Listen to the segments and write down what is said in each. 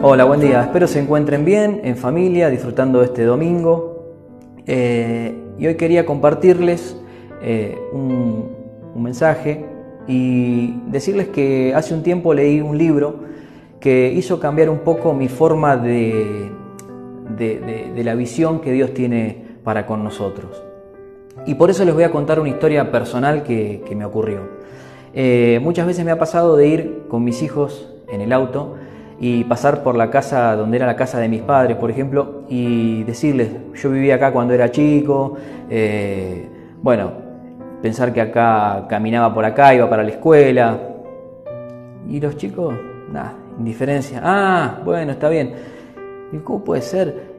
Hola, buen día. Espero se encuentren bien, en familia, disfrutando de este domingo. Y hoy quería compartirles un mensaje y decirles que hace un tiempo leí un libro que hizo cambiar un poco mi forma de la visión que Dios tiene para con nosotros. Y por eso les voy a contar una historia personal que me ocurrió. Muchas veces me ha pasado de ir con mis hijos en el auto y pasar por la casa donde era la casa de mis padres, por ejemplo, y decirles, yo vivía acá cuando era chico, pensar que acá caminaba por acá, iba para la escuela, y los chicos, nada, indiferencia, bueno, está bien. ¿Y cómo puede ser?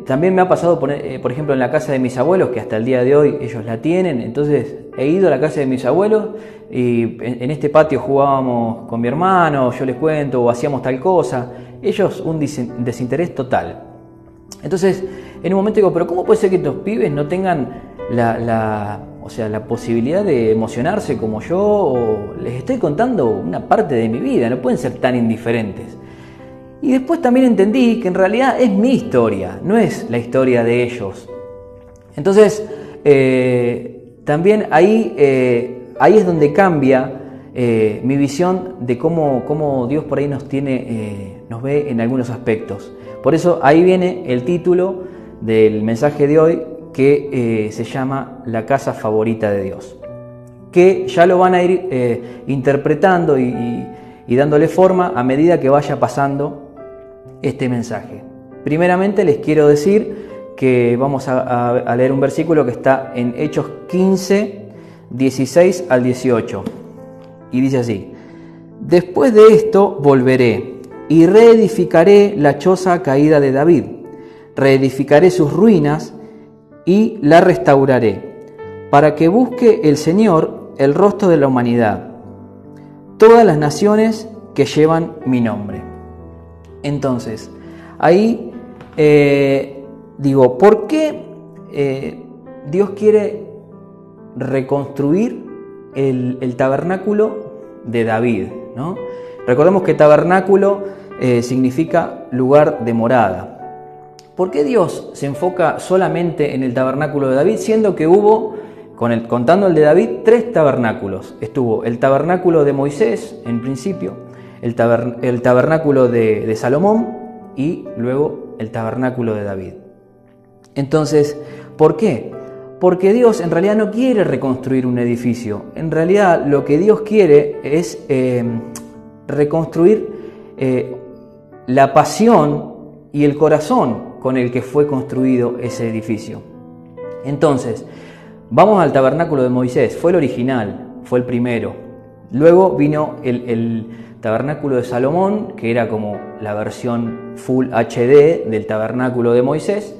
También me ha pasado, por ejemplo, en la casa de mis abuelos, que hasta el día de hoy ellos la tienen. Entonces he ido a la casa de mis abuelos y en este patio jugábamos con mi hermano, yo les cuento, o hacíamos tal cosa. Ellos un desinterés total. Entonces en un momento digo, pero ¿cómo puede ser que estos pibes no tengan la posibilidad de emocionarse como yo? O les estoy contando una parte de mi vida, no pueden ser tan indiferentes. Y después también entendí que en realidad es mi historia, no es la historia de ellos. Entonces, también ahí es donde cambia mi visión de cómo Dios por ahí nos ve en algunos aspectos. Por eso ahí viene el título del mensaje de hoy, que se llama La casa favorita de Dios. Que ya lo van a ir interpretando y dándole forma a medida que vaya pasando este mensaje. Primeramente les quiero decir que vamos a leer un versículo que está en Hechos 15, 16 al 18. Y dice así: Después de esto volveré y reedificaré la choza caída de David, reedificaré sus ruinas y la restauraré, para que busque el Señor el rostro de la humanidad, todas las naciones que llevan mi nombre. Entonces, ahí digo, ¿por qué Dios quiere reconstruir el tabernáculo de David, ¿no? Recordemos que tabernáculo significa lugar de morada. ¿Por qué Dios se enfoca solamente en el tabernáculo de David, siendo que hubo, contando el de David, 3 tabernáculos? Estuvo el tabernáculo de Moisés en principio, el tabernáculo de Salomón y luego el tabernáculo de David. Entonces, ¿por qué? Porque Dios en realidad no quiere reconstruir un edificio. En realidad lo que Dios quiere es reconstruir la pasión y el corazón con el que fue construido ese edificio. Entonces, vamos al tabernáculo de Moisés. Fue el original, fue el primero. Luego vino el tabernáculo de Salomón, que era como la versión Full HD del tabernáculo de Moisés.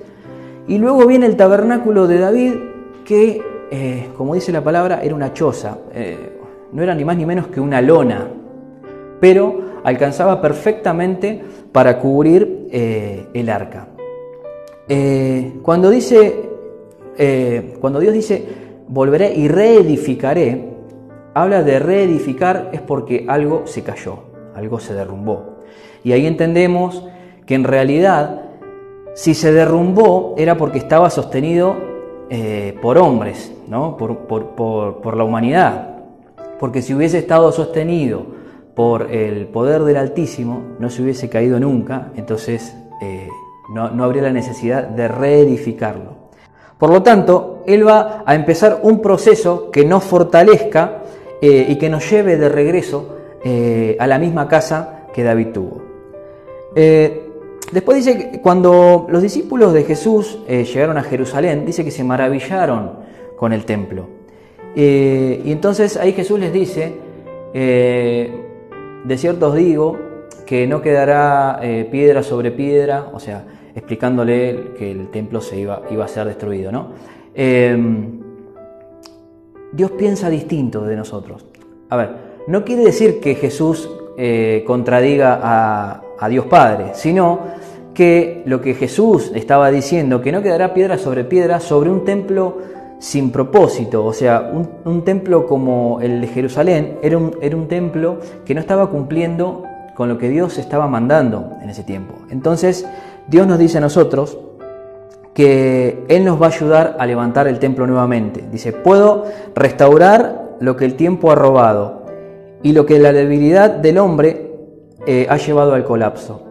Y luego viene el tabernáculo de David, que, como dice la palabra, era una choza. No era ni más ni menos que una lona, pero alcanzaba perfectamente para cubrir el arca. Cuando Dios dice volveré y reedificaré, habla de reedificar es porque algo se cayó, algo se derrumbó. Y ahí entendemos que en realidad, si se derrumbó, era porque estaba sostenido por hombres, ¿no? por la humanidad. Porque si hubiese estado sostenido por el poder del Altísimo, no se hubiese caído nunca, entonces no habría la necesidad de reedificarlo. Por lo tanto, Él va a empezar un proceso que nos fortalezca y que nos lleve de regreso a la misma casa que David tuvo. Después dice que cuando los discípulos de Jesús llegaron a Jerusalén, dice que se maravillaron con el templo. Y entonces ahí Jesús les dice, de cierto os digo que no quedará piedra sobre piedra, o sea, explicándole que el templo iba a ser destruido, ¿no? Dios piensa distinto de nosotros. A ver, no quiere decir que Jesús contradiga a Dios Padre, sino que lo que Jesús estaba diciendo, que no quedará piedra sobre un templo sin propósito. O sea, un templo como el de Jerusalén era un templo que no estaba cumpliendo con lo que Dios estaba mandando en ese tiempo. Entonces Dios nos dice a nosotros que Él nos va a ayudar a levantar el templo nuevamente. Dice, puedo restaurar lo que el tiempo ha robado y lo que la debilidad del hombre ha llevado al colapso.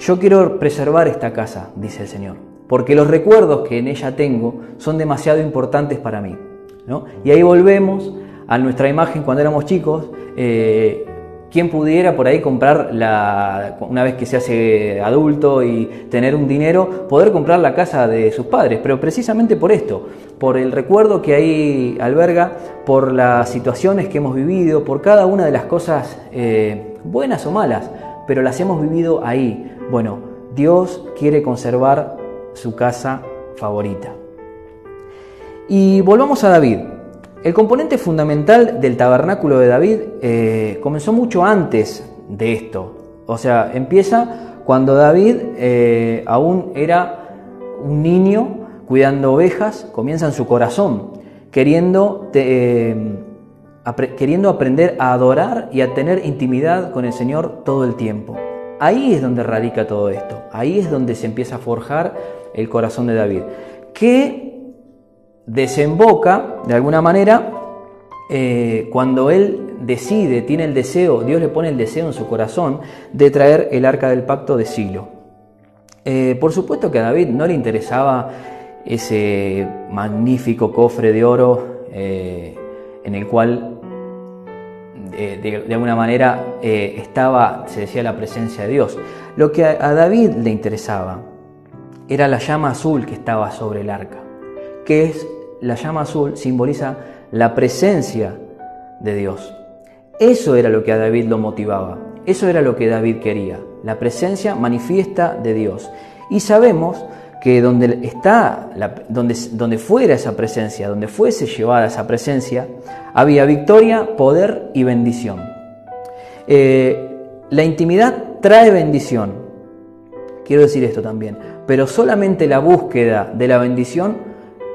Yo quiero preservar esta casa, dice el Señor, porque los recuerdos que en ella tengo son demasiado importantes para mí, ¿no? Y ahí volvemos a nuestra imagen cuando éramos chicos. ¿Quién pudiera por ahí comprar, una vez que se hace adulto y tener un dinero, poder comprar la casa de sus padres? Pero precisamente por esto, por el recuerdo que ahí alberga, por las situaciones que hemos vivido, por cada una de las cosas buenas o malas, pero las hemos vivido ahí. Bueno, Dios quiere conservar su casa favorita. Y volvamos a David. El componente fundamental del tabernáculo de David comenzó mucho antes de esto. O sea, empieza cuando David aún era un niño cuidando ovejas, comienza en su corazón, queriendo aprender a adorar y a tener intimidad con el Señor todo el tiempo. Ahí es donde radica todo esto, ahí es donde se empieza a forjar el corazón de David, que desemboca de alguna manera cuando él decide, tiene el deseo, Dios le pone el deseo en su corazón de traer el arca del pacto de Silo. Por supuesto que a David no le interesaba ese magnífico cofre de oro en el cual de alguna manera estaba, se decía, la presencia de Dios. Lo que a David le interesaba era la llama azul que estaba sobre el arca, que es la llama azul, simboliza la presencia de Dios. Eso era lo que a David lo motivaba, eso era lo que David quería, la presencia manifiesta de Dios. Y sabemos que donde fuera esa presencia, donde fuese llevada esa presencia, había victoria, poder y bendición. La intimidad trae bendición, quiero decir esto también, pero solamente la búsqueda de la bendición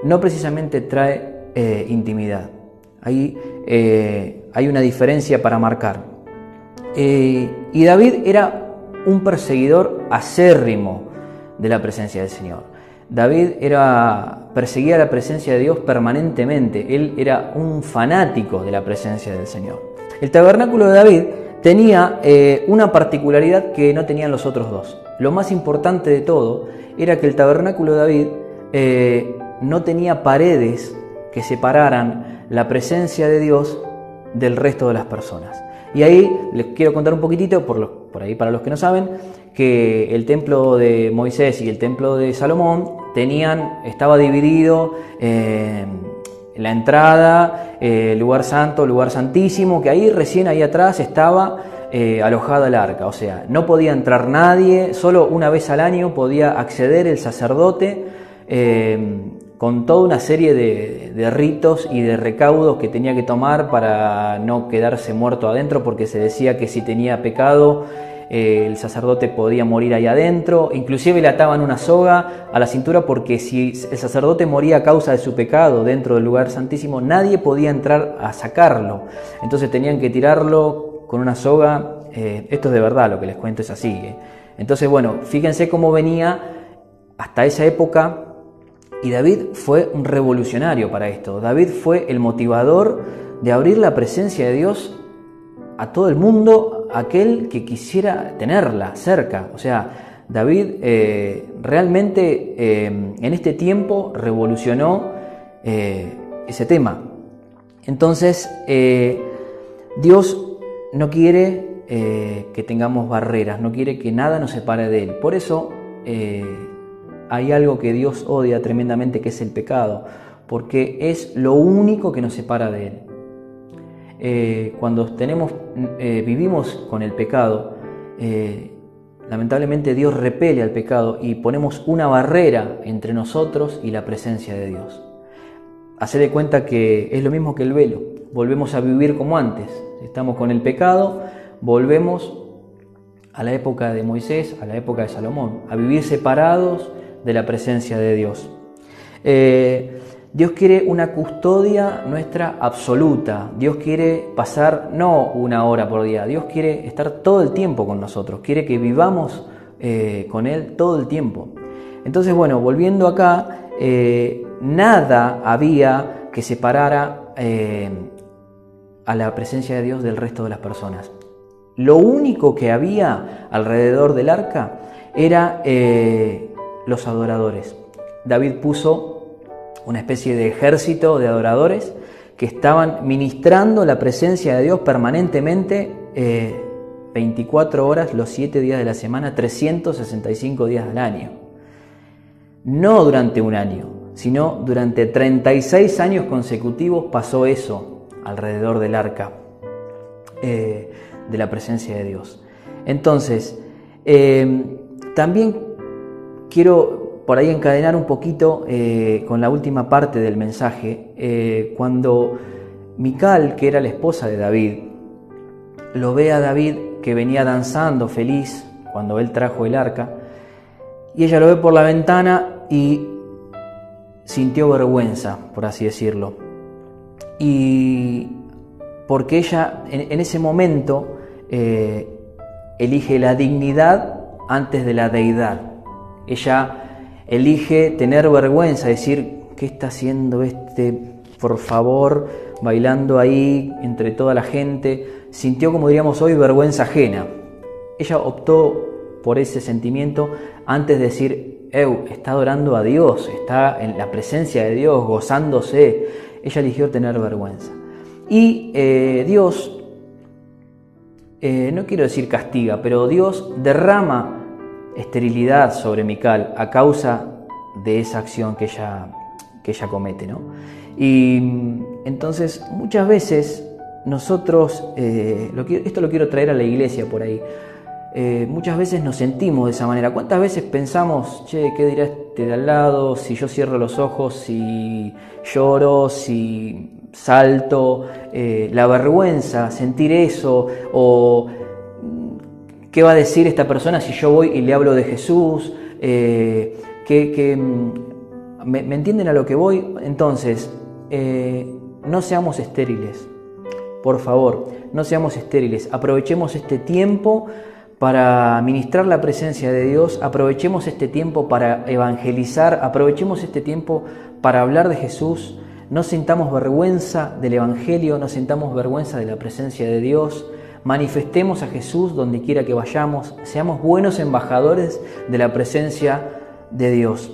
no precisamente trae intimidad. Ahí hay una diferencia para marcar. Y David era un perseguidor acérrimo de la presencia del Señor. David perseguía la presencia de Dios permanentemente. Él era un fanático de la presencia del Señor. El tabernáculo de David tenía una particularidad que no tenían los otros dos. Lo más importante de todo era que el tabernáculo de David no tenía paredes que separaran la presencia de Dios del resto de las personas. Y ahí les quiero contar un poquitito, por ahí para los que no saben, que el templo de Moisés y el templo de Salomón estaba dividido la entrada, lugar santo, lugar santísimo, que ahí atrás estaba alojada el arca. O sea, no podía entrar nadie, solo una vez al año podía acceder el sacerdote, con toda una serie de ritos y de recaudos que tenía que tomar para no quedarse muerto adentro, porque se decía que si tenía pecado el sacerdote podía morir ahí adentro. Inclusive le ataban una soga a la cintura, porque si el sacerdote moría a causa de su pecado dentro del lugar santísimo, nadie podía entrar a sacarlo. Entonces tenían que tirarlo con una soga. Esto es de verdad, lo que les cuento es así. Entonces, bueno, fíjense cómo venía hasta esa época. Y David fue un revolucionario para esto. David fue el motivador de abrir la presencia de Dios a todo el mundo, aquel que quisiera tenerla cerca. O sea, David realmente en este tiempo revolucionó ese tema. Entonces, Dios no quiere que tengamos barreras, no quiere que nada nos separe de Él. Por eso hay algo que Dios odia tremendamente, que es el pecado, porque es lo único que nos separa de Él. Cuando vivimos con el pecado, lamentablemente Dios repele al pecado y ponemos una barrera entre nosotros y la presencia de Dios. Haced de cuenta que es lo mismo que el velo, volvemos a vivir como antes. Estamos con el pecado, volvemos a la época de Moisés, a la época de Salomón, a vivir separados de la presencia de Dios. Dios quiere una custodia nuestra absoluta. Dios quiere pasar no 1 hora por día, Dios quiere estar todo el tiempo con nosotros, quiere que vivamos con Él todo el tiempo. Entonces, bueno, volviendo acá, nada había que separara a la presencia de Dios del resto de las personas. Lo único que había alrededor del arca era los adoradores. David puso una especie de ejército de adoradores que estaban ministrando la presencia de Dios permanentemente 24 horas, los 7 días de la semana, 365 días al año. No durante un año, sino durante 36 años consecutivos pasó eso alrededor del arca de la presencia de Dios. Entonces, también quiero por ahí encadenar un poquito con la última parte del mensaje, cuando Mical, que era la esposa de David, lo ve a David que venía danzando feliz cuando él trajo el arca, y ella lo ve por la ventana y sintió vergüenza, por así decirlo. Y porque ella en ese momento elige la dignidad antes de la deidad. Ella elige tener vergüenza, decir, ¿qué está haciendo por favor, bailando ahí entre toda la gente? Sintió, como diríamos hoy, vergüenza ajena. Ella optó por ese sentimiento antes de decir, está adorando a Dios, está en la presencia de Dios, gozándose. Ella eligió tener vergüenza. Y Dios, no quiero decir castiga, pero Dios derrama esterilidad sobre Mical a causa de esa acción que ella comete, ¿no? Y entonces muchas veces nosotros, esto lo quiero traer a la iglesia por ahí, muchas veces nos sentimos de esa manera. ¿Cuántas veces pensamos, qué dirá este de al lado si yo cierro los ojos, si lloro, si salto? La vergüenza, sentir eso, o ¿qué va a decir esta persona si yo voy y le hablo de Jesús? ¿Me entienden a lo que voy? Entonces, no seamos estériles. Por favor, no seamos estériles. Aprovechemos este tiempo para ministrar la presencia de Dios. Aprovechemos este tiempo para evangelizar. Aprovechemos este tiempo para hablar de Jesús. No sintamos vergüenza del Evangelio, no sintamos vergüenza de la presencia de Dios. Manifestemos a Jesús donde quiera que vayamos, seamos buenos embajadores de la presencia de Dios.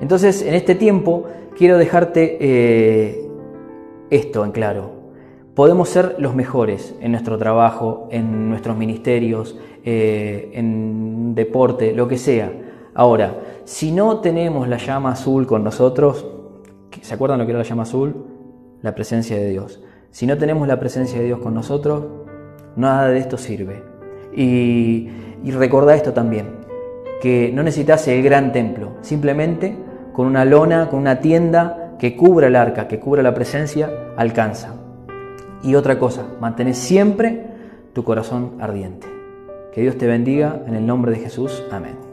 Entonces, en este tiempo, quiero dejarte esto en claro. Podemos ser los mejores en nuestro trabajo, en nuestros ministerios, en deporte, lo que sea. Ahora, si no tenemos la llama azul con nosotros, ¿se acuerdan lo que era la llama azul? La presencia de Dios. Si no tenemos la presencia de Dios con nosotros, nada de esto sirve. Y recordá esto también, que no necesitas el gran templo, simplemente con una lona, con una tienda que cubra el arca, que cubra la presencia, alcanza. Y otra cosa, mantén siempre tu corazón ardiente. Que Dios te bendiga en el nombre de Jesús. Amén.